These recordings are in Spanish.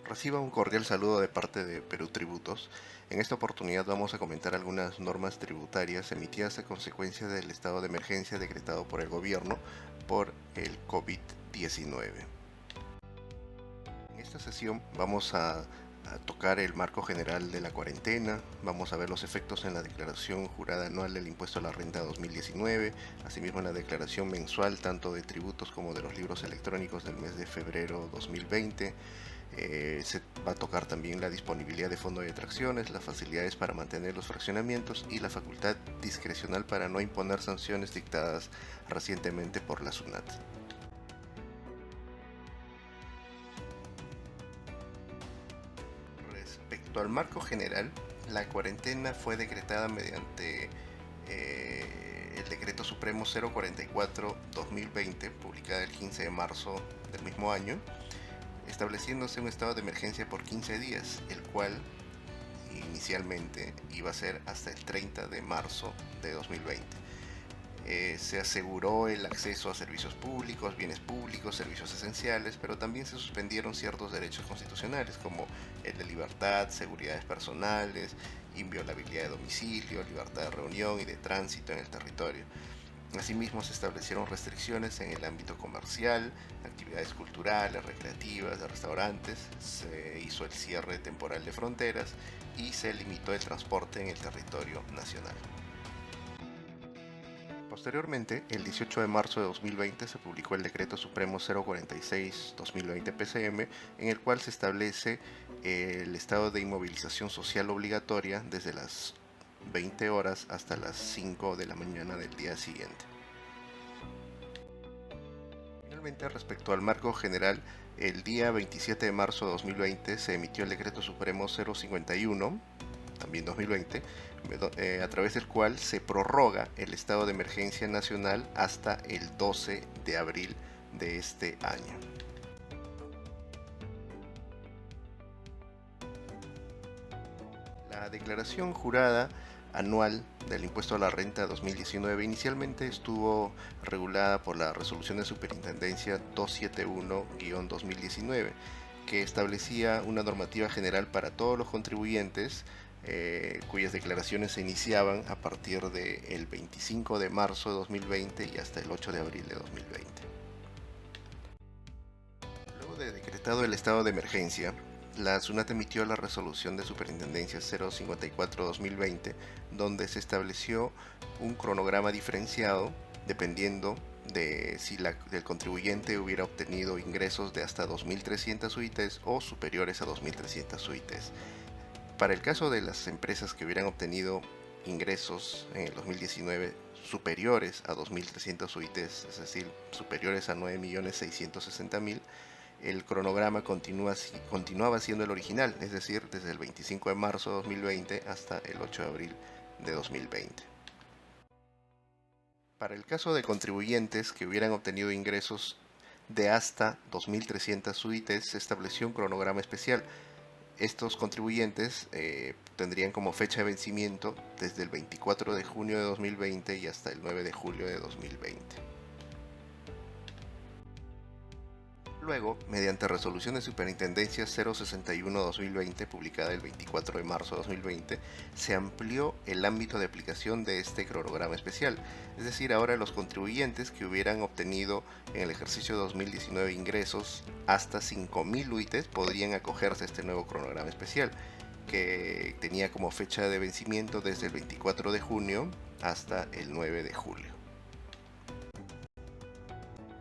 Reciba un cordial saludo de parte de Perú Tributos. En esta oportunidad vamos a comentar algunas normas tributarias emitidas a consecuencia del estado de emergencia decretado por el gobierno por el COVID-19. En esta sesión vamos a tocar el marco general de la cuarentena, vamos a ver los efectos en la declaración jurada anual del impuesto a la renta 2019, asimismo en la declaración mensual tanto de tributos como de los libros electrónicos del mes de febrero 2020. Se va a tocar también la disponibilidad de fondo de atracciones, las facilidades para mantener los fraccionamientos y la facultad discrecional para no imponer sanciones dictadas recientemente por la SUNAT. Respecto al marco general, la cuarentena fue decretada mediante el Decreto Supremo 044-2020, publicada el 15 de marzo del mismo año, estableciéndose un estado de emergencia por 15 días, el cual inicialmente iba a ser hasta el 30 de marzo de 2020. Se aseguró el acceso a servicios públicos, bienes públicos, servicios esenciales, pero también se suspendieron ciertos derechos constitucionales como el de libertad, seguridades personales, inviolabilidad de domicilio, libertad de reunión y de tránsito en el territorio. Asimismo, se establecieron restricciones en el ámbito comercial, actividades culturales, recreativas, de restaurantes, se hizo el cierre temporal de fronteras y se limitó el transporte en el territorio nacional. Posteriormente, el 18 de marzo de 2020 se publicó el Decreto Supremo 046-2020 PCM, en el cual se establece el estado de inmovilización social obligatoria desde las 20 horas hasta las 5 de la mañana del día siguiente. Finalmente, respecto al marco general, el día 27 de marzo de 2020 se emitió el Decreto Supremo 051, también 2020, a través del cual se prorroga el estado de emergencia nacional hasta el 12 de abril de este año. La declaración jurada anual del impuesto a la renta 2019 inicialmente estuvo regulada por la resolución de superintendencia 271-2019, que establecía una normativa general para todos los contribuyentes cuyas declaraciones se iniciaban a partir del 25 de marzo de 2020 y hasta el 8 de abril de 2020. Luego de decretado el estado de emergencia, la SUNAT emitió la resolución de superintendencia 054-2020, donde se estableció un cronograma diferenciado dependiendo de si el contribuyente hubiera obtenido ingresos de hasta 2.300 UITs o superiores a 2.300 UITs. Para el caso de las empresas que hubieran obtenido ingresos en el 2019 superiores a 2.300 UITs, es decir, superiores a 9.660.000, el cronograma continuaba siendo el original, es decir, desde el 25 de marzo de 2020 hasta el 8 de abril de 2020. Para el caso de contribuyentes que hubieran obtenido ingresos de hasta 2.300 UITs, se estableció un cronograma especial. Estos contribuyentes tendrían como fecha de vencimiento desde el 24 de junio de 2020 y hasta el 9 de julio de 2020. Luego, mediante resolución de superintendencia 061-2020, publicada el 24 de marzo de 2020, se amplió el ámbito de aplicación de este cronograma especial. Es decir, ahora los contribuyentes que hubieran obtenido en el ejercicio 2019 ingresos hasta 5.000 UITs podrían acogerse a este nuevo cronograma especial, que tenía como fecha de vencimiento desde el 24 de junio hasta el 9 de julio.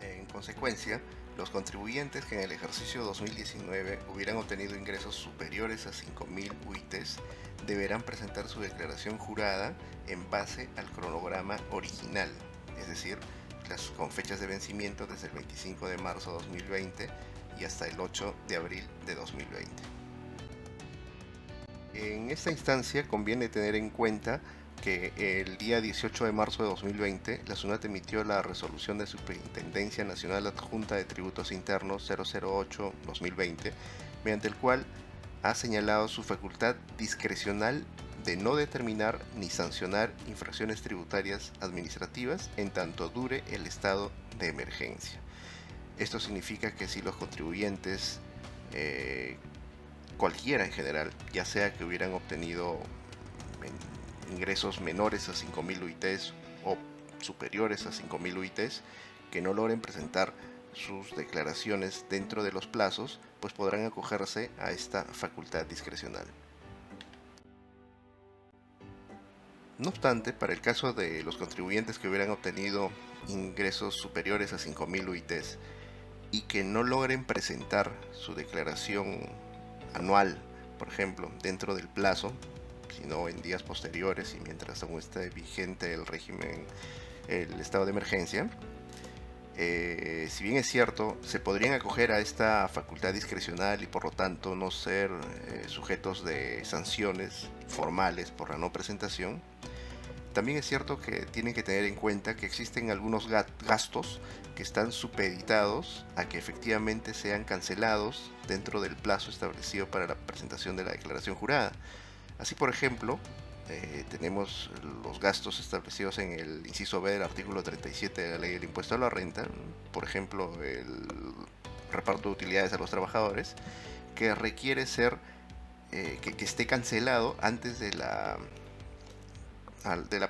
En consecuencia, los contribuyentes que en el ejercicio 2019 hubieran obtenido ingresos superiores a 5.000 UITs deberán presentar su declaración jurada en base al cronograma original, es decir, con fechas de vencimiento desde el 25 de marzo de 2020 y hasta el 8 de abril de 2020. En esta instancia conviene tener en cuenta que el día 18 de marzo de 2020 la SUNAT emitió la resolución de Superintendencia Nacional Adjunta de Tributos Internos 008-2020, mediante el cual ha señalado su facultad discrecional de no determinar ni sancionar infracciones tributarias administrativas en tanto dure el estado de emergencia. Esto significa que si los contribuyentes cualquiera en general, ya sea que hubieran obtenido ingresos menores a 5.000 UITs o superiores a 5.000 UITs, que no logren presentar sus declaraciones dentro de los plazos, pues podrán acogerse a esta facultad discrecional. No obstante, para el caso de los contribuyentes que hubieran obtenido ingresos superiores a 5.000 UITs y que no logren presentar su declaración anual, por ejemplo, dentro del plazo, sino en días posteriores y mientras aún esté vigente el régimen, el estado de emergencia, si bien es cierto, se podrían acoger a esta facultad discrecional y por lo tanto no ser sujetos de sanciones formales por la no presentación. También es cierto que tienen que tener en cuenta que existen algunos gastos que están supeditados a que efectivamente sean cancelados dentro del plazo establecido para la presentación de la declaración jurada. Así, por ejemplo, tenemos los gastos establecidos en el inciso B del artículo 37 de la ley del impuesto a la renta, por ejemplo, el reparto de utilidades a los trabajadores, que requiere ser que esté cancelado antes de la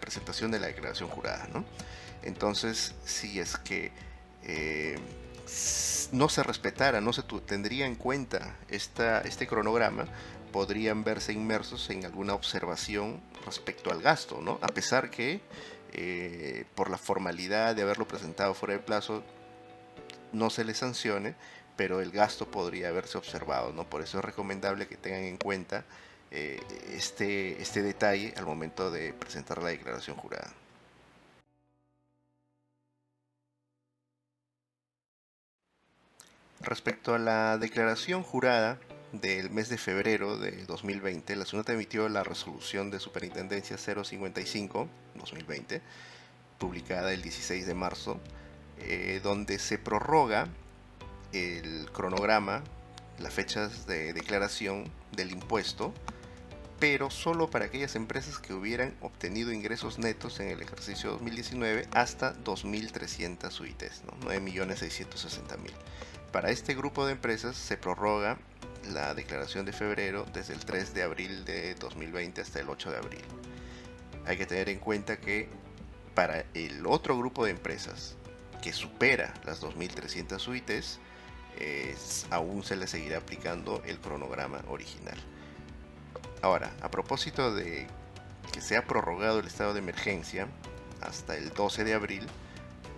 presentación de la declaración jurada, ¿no? Entonces, si es que no se respetara, no se tendría en cuenta este cronograma, podrían verse inmersos en alguna observación respecto al gasto, ¿no? A pesar que por la formalidad de haberlo presentado fuera del plazo no se les sancione, pero el gasto podría haberse observado, ¿no? Por eso es recomendable que tengan en cuenta este detalle al momento de presentar la declaración jurada. Respecto a la declaración jurada del mes de febrero de 2020, la SUNAT emitió la resolución de Superintendencia 055-2020, publicada el 16 de marzo, donde se prorroga el cronograma, las fechas de declaración del impuesto, pero solo para aquellas empresas que hubieran obtenido ingresos netos en el ejercicio 2019 hasta 2.300 UITs, ¿no? 9.660.000. Para este grupo de empresas se prorroga la declaración de febrero desde el 3 de abril de 2020 hasta el 8 de abril. Hay que tener en cuenta que para el otro grupo de empresas que supera las 2.300 UITs, aún se le seguirá aplicando el cronograma original. Ahora, a propósito de que se ha prorrogado el estado de emergencia hasta el 12 de abril,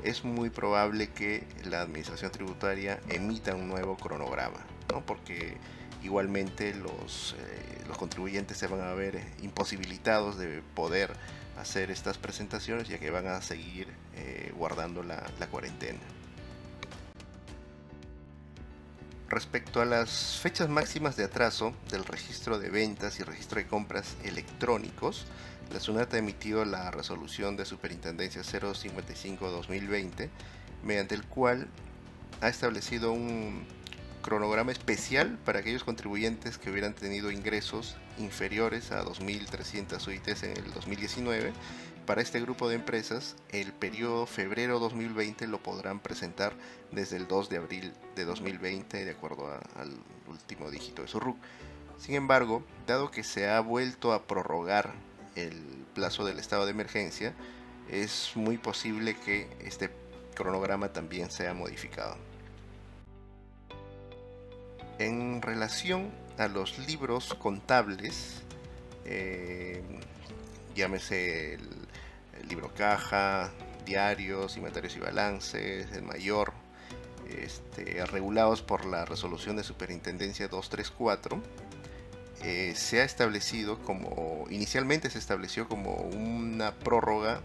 es muy probable que la administración tributaria emita un nuevo cronograma, ¿no? Porque igualmente los contribuyentes se van a ver imposibilitados de poder hacer estas presentaciones, ya que van a seguir guardando la cuarentena. Respecto a las fechas máximas de atraso del registro de ventas y registro de compras electrónicos, la SUNAT ha emitido la resolución de Superintendencia 055-2020, mediante el cual ha establecido un cronograma especial para aquellos contribuyentes que hubieran tenido ingresos inferiores a 2.300 UITs en el 2019. Para este grupo de empresas, el periodo febrero 2020 lo podrán presentar desde el 2 de abril de 2020, de acuerdo al último dígito de su RUC. Sin embargo, dado que se ha vuelto a prorrogar el plazo del estado de emergencia, es muy posible que este cronograma también sea modificado. En relación a los libros contables, llámese el libro caja, diarios, inventarios y balances, el mayor, regulados por la resolución de Superintendencia 234, se ha establecido inicialmente se estableció como una prórroga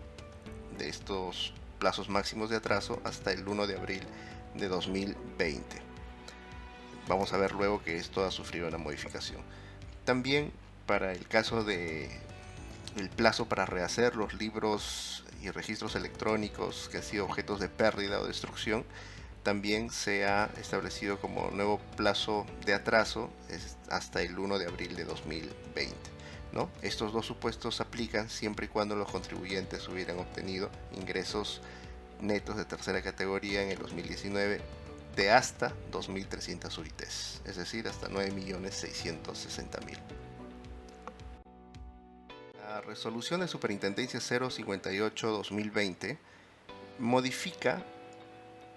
de estos plazos máximos de atraso hasta el 1 de abril de 2020. Vamos a ver luego que esto ha sufrido una modificación. También para el caso de el plazo para rehacer los libros y registros electrónicos que han sido objetos de pérdida o destrucción, también se ha establecido como nuevo plazo de atraso hasta el 1 de abril de 2020, ¿no? Estos dos supuestos aplican siempre y cuando los contribuyentes hubieran obtenido ingresos netos de tercera categoría en el 2019 de hasta 2.300 UITs, es decir, hasta 9.660.000. La resolución de Superintendencia 058-2020 modifica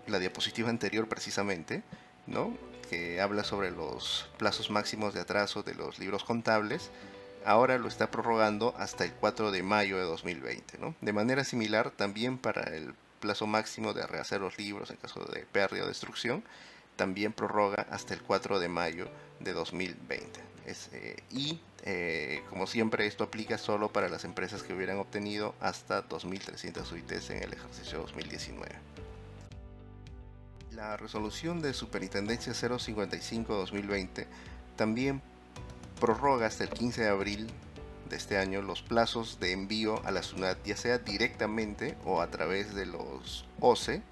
la diapositiva anterior precisamente, ¿no? Que habla sobre los plazos máximos de atraso de los libros contables. Ahora lo está prorrogando hasta el 4 de mayo de 2020, ¿no? De manera similar, también para el plazo máximo de rehacer los libros en caso de pérdida o destrucción, también prorroga hasta el 4 de mayo de 2020. Como siempre, esto aplica solo para las empresas que hubieran obtenido hasta 2.300 UITs en el ejercicio 2019. La resolución de Superintendencia 055-2020 también prorroga hasta el 15 de abril de este año los plazos de envío a la SUNAT, ya sea directamente o a través de los OCE,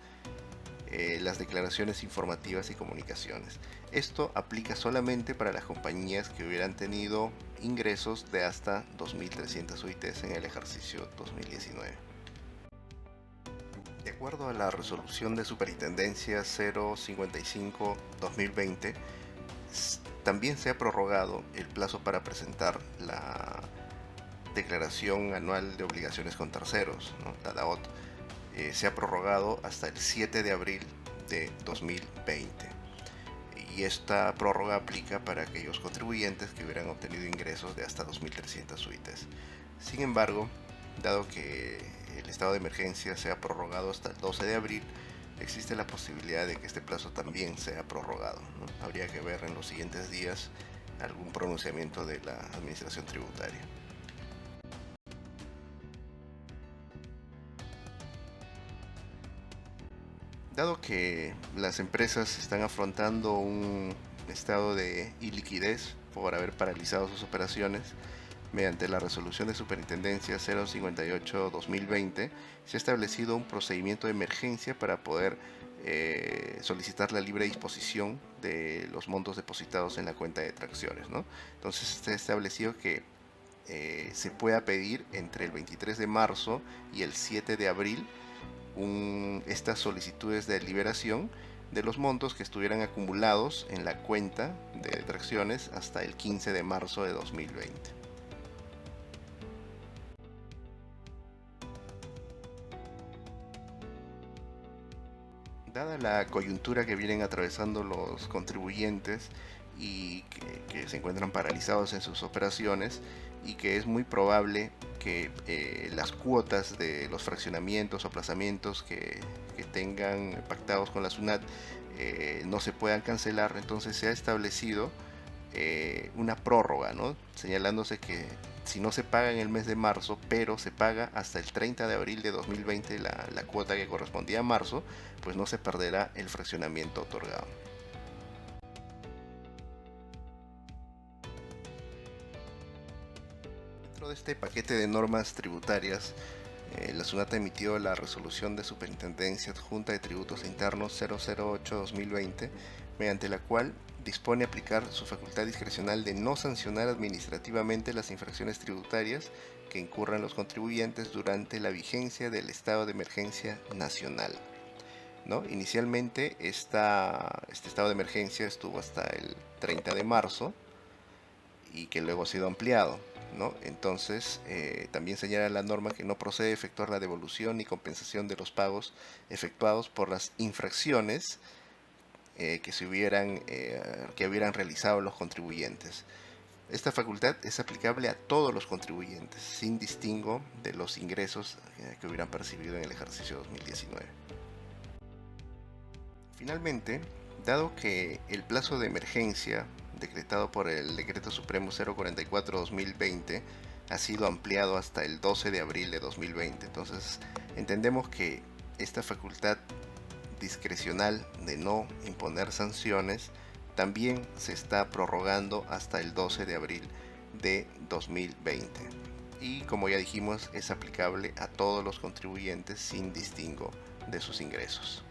las declaraciones informativas y comunicaciones. Esto aplica solamente para las compañías que hubieran tenido ingresos de hasta 2.300 UITs en el ejercicio 2019. De acuerdo a la resolución de Superintendencia 055-2020, también se ha prorrogado el plazo para presentar la Declaración Anual de Obligaciones con Terceros, ¿no? La DAOT. Se ha prorrogado hasta el 7 de abril de 2020. Y esta prórroga aplica para aquellos contribuyentes que hubieran obtenido ingresos de hasta 2.300 UITs. Sin embargo, dado que el estado de emergencia se ha prorrogado hasta el 12 de abril, existe la posibilidad de que este plazo también sea prorrogado, ¿no? Habría que ver en los siguientes días algún pronunciamiento de la Administración Tributaria. Dado que las empresas están afrontando un estado de iliquidez por haber paralizado sus operaciones, mediante la resolución de Superintendencia 058-2020 se ha establecido un procedimiento de emergencia para poder solicitar la libre disposición de los montos depositados en la cuenta de tracciones, ¿no? Entonces se ha establecido que se pueda pedir entre el 23 de marzo y el 7 de abril estas solicitudes de liberación de los montos que estuvieran acumulados en la cuenta de tracciones hasta el 15 de marzo de 2020. Dada la coyuntura que vienen atravesando los contribuyentes y que se encuentran paralizados en sus operaciones, y que es muy probable que las cuotas de los fraccionamientos o aplazamientos que tengan pactados con la SUNAT no se puedan cancelar, entonces se ha establecido una prórroga, ¿no? Señalándose que si no se paga en el mes de marzo, pero se paga hasta el 30 de abril de 2020 la cuota que correspondía a marzo, pues no se perderá el fraccionamiento otorgado. Dentro de este paquete de normas tributarias, la SUNAT emitió la resolución de Superintendencia Adjunta de Tributos Internos 008-2020, mediante la cual dispone aplicar su facultad discrecional de no sancionar administrativamente las infracciones tributarias que incurran los contribuyentes durante la vigencia del estado de emergencia nacional, ¿no? Inicialmente este estado de emergencia estuvo hasta el 30 de marzo y que luego ha sido ampliado, ¿no? Entonces, también señala la norma que no procede efectuar la devolución ni compensación de los pagos efectuados por las infracciones que hubieran realizado los contribuyentes. Esta facultad es aplicable a todos los contribuyentes, sin distingo de los ingresos que hubieran percibido en el ejercicio 2019. Finalmente, dado que el plazo de emergencia decretado por el Decreto Supremo 044-2020 ha sido ampliado hasta el 12 de abril de 2020, entonces entendemos que esta facultad discrecional de no imponer sanciones también se está prorrogando hasta el 12 de abril de 2020 y, como ya dijimos, es aplicable a todos los contribuyentes sin distingo de sus ingresos.